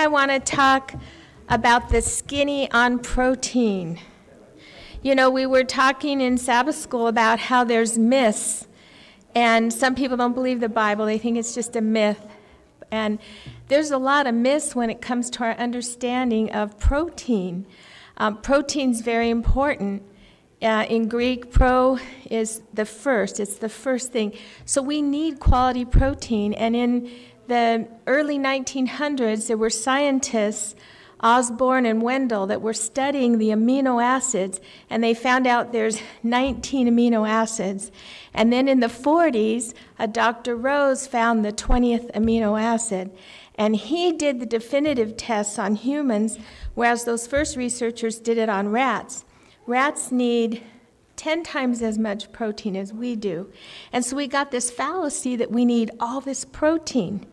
I want to talk about the skinny on protein. You know, we were talking in Sabbath school about how there's myths, and some people don't believe the Bible. They think it's just a myth. And there's a lot of myths when it comes to our understanding of protein. Protein's very important. In Greek, pro is the first. It's the first thing. So we need quality protein. And in the early 1900s, there were scientists, Osborne and Wendell, that were studying the amino acids, and they found out there's 19 amino acids. And then in the 40s, Dr. Rose found the 20th amino acid, and he did the definitive tests on humans, whereas those first researchers did it on rats. Rats need 10 times as much protein as we do. And so we got this fallacy that we need all this protein.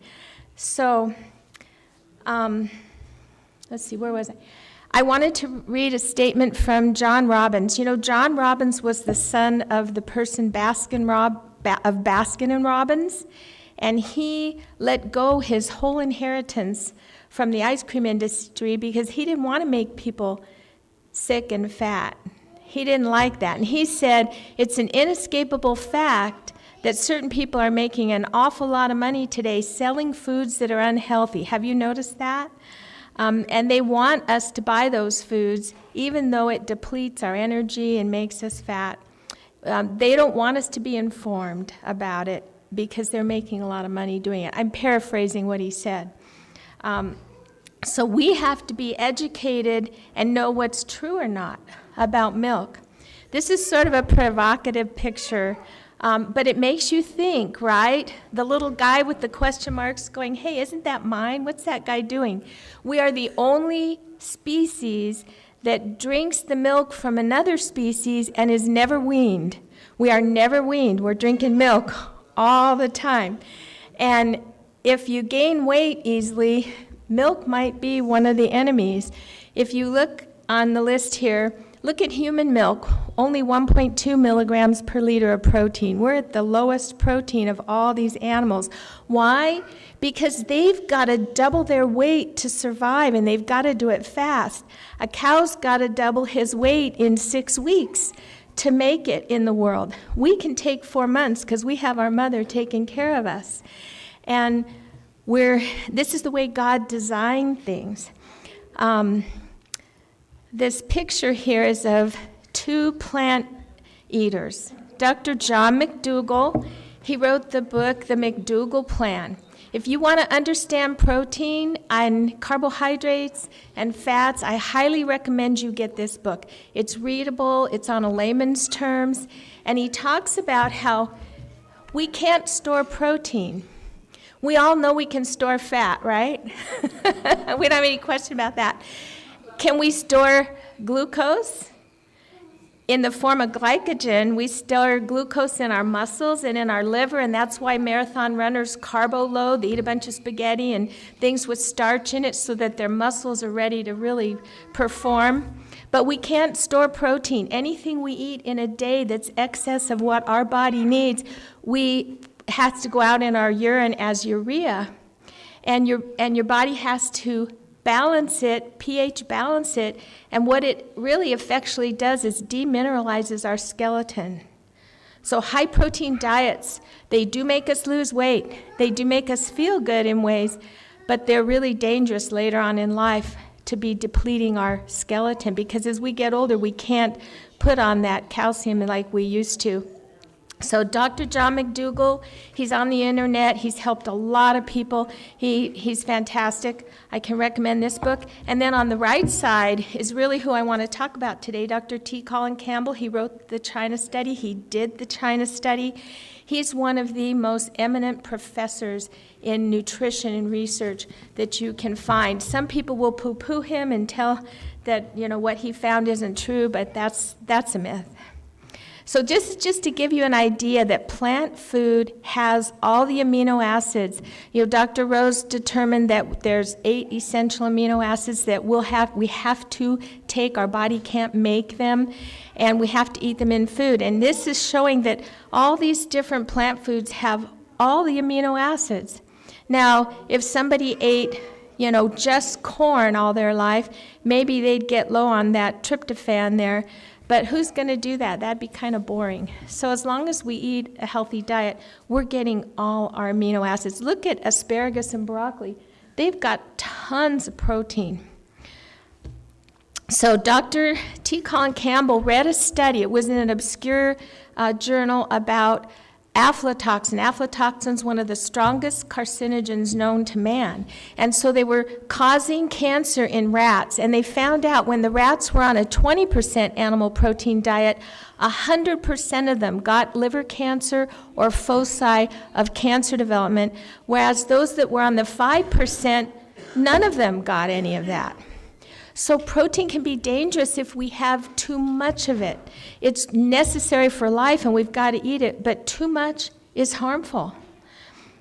So, let's see, where was I? I wanted to read a statement from John Robbins. You know, John Robbins was the son of the person of Baskin and Robbins, and he let go his whole inheritance from the ice cream industry because he didn't want to make people sick and fat. He didn't like that. And he said it's an inescapable fact that certain people are making an awful lot of money today selling foods that are unhealthy. Have you noticed that? And they want us to buy those foods even though it depletes our energy and makes us fat. They don't want us to be informed about it because they're making a lot of money doing it. I'm paraphrasing what he said. So we have to be educated and know what's true or not about milk. This is sort of a provocative picture, but it makes you think, right? The little guy with the question marks going, hey, isn't that mine? What's that guy doing? We are the only species that drinks the milk from another species and is never weaned. We are never weaned. We're drinking milk all the time. And if you gain weight easily, milk might be one of the enemies. If you look on the list here, look at human milk, only 1.2 milligrams per liter of protein. We're at the lowest protein of all these animals. Why? Because they've got to double their weight to survive, and they've got to do it fast. A cow's got to double his weight in 6 weeks to make it in the world. We can take 4 months because we have our mother taking care of us. And this is the way God designed things. This picture here is of 2 plant eaters. Dr. John McDougall, he wrote the book, The McDougall Plan. If you want to understand protein and carbohydrates and fats, I highly recommend you get this book. It's readable, it's on a layman's terms, and he talks about how we can't store protein. We all know we can store fat, right? We don't have any question about that. Can we store glucose? In the form of glycogen, we store glucose in our muscles and in our liver, and that's why marathon runners carbo load. They eat a bunch of spaghetti and things with starch in it so that their muscles are ready to really perform. But we can't store protein. Anything we eat in a day that's excess of what our body needs, has to go out in our urine as urea. And your body has to balance it, pH balance it, and what it really effectually does is demineralizes our skeleton. So high protein diets, they do make us lose weight. They do make us feel good in ways, but they're really dangerous later on in life to be depleting our skeleton because as we get older, we can't put on that calcium like we used to. So Dr. John McDougall, he's on the internet. He's helped a lot of people. He's fantastic. I can recommend this book. And then on the right side is really who I want to talk about today, Dr. T. Colin Campbell. He wrote the China study. He did the China study. He's one of the most eminent professors in nutrition and research that you can find. Some people will poo-poo him and tell that, what he found isn't true, but that's a myth. So just to give you an idea that plant food has all the amino acids, Dr. Rose determined that there's 8 essential amino acids that we have to take, our body can't make them, and we have to eat them in food. And this is showing that all these different plant foods have all the amino acids. Now, if somebody ate, just corn all their life, maybe they'd get low on that tryptophan there. But who's going to do that? That'd be kind of boring. So as long as we eat a healthy diet, we're getting all our amino acids. Look at asparagus and broccoli. They've got tons of protein. So Dr. T. Colin Campbell read a study. It was in an obscure journal about aflatoxin. Aflatoxin is one of the strongest carcinogens known to man. And so they were causing cancer in rats. And they found out when the rats were on a 20% animal protein diet, 100% of them got liver cancer or foci of cancer development, whereas those that were on the 5%, none of them got any of that. So protein can be dangerous if we have too much of it. It's necessary for life and we've got to eat it, but too much is harmful.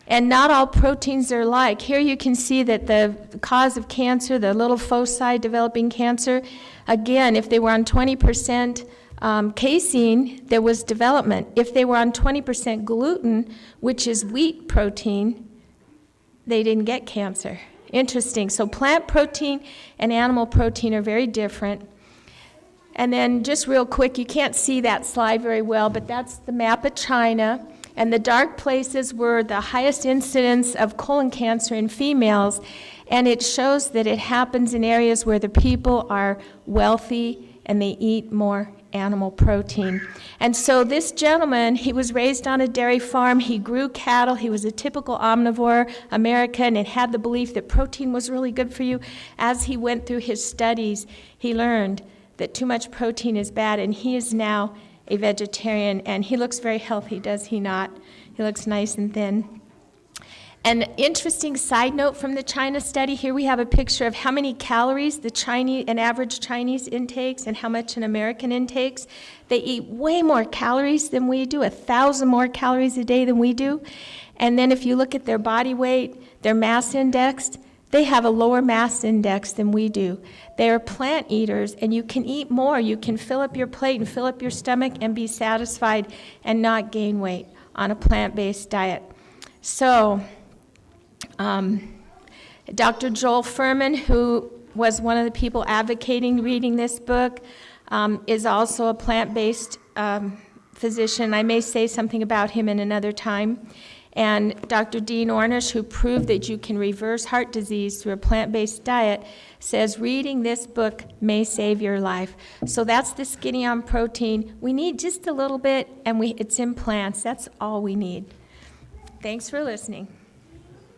And not all proteins are alike. Here you can see that the cause of cancer, the little foci developing cancer, again, if they were on 20% casein, there was development. If they were on 20% gluten, which is wheat protein, they didn't get cancer. Interesting. So plant protein and animal protein are very different. And then just real quick, you can't see that slide very well, but that's the map of China. And the dark places were the highest incidence of colon cancer in females. And it shows that it happens in areas where the people are wealthy and they eat more animal protein. And so this gentleman, he was raised on a dairy farm, he grew cattle, he was a typical omnivore American and had the belief that protein was really good for you. As he went through his studies, he learned that too much protein is bad, and he is now a vegetarian, and he looks very healthy, does he not? He looks nice and thin. An interesting side note from the China study, here we have a picture of how many calories an average Chinese intakes and how much an American intakes. They eat way more calories than we do, 1,000 more calories a day than we do. And then if you look at their body weight, their mass index, they have a lower mass index than we do. They are plant eaters, and you can eat more. You can fill up your plate and fill up your stomach and be satisfied and not gain weight on a plant-based diet. So, Dr. Joel Fuhrman, who was one of the people advocating reading this book, is also a plant-based physician. I may say something about him in another time. And Dr. Dean Ornish, who proved that you can reverse heart disease through a plant-based diet, says reading this book may save your life. So that's the Skinny on Protein. We need just a little bit, and it's in plants. That's all we need. Thanks for listening.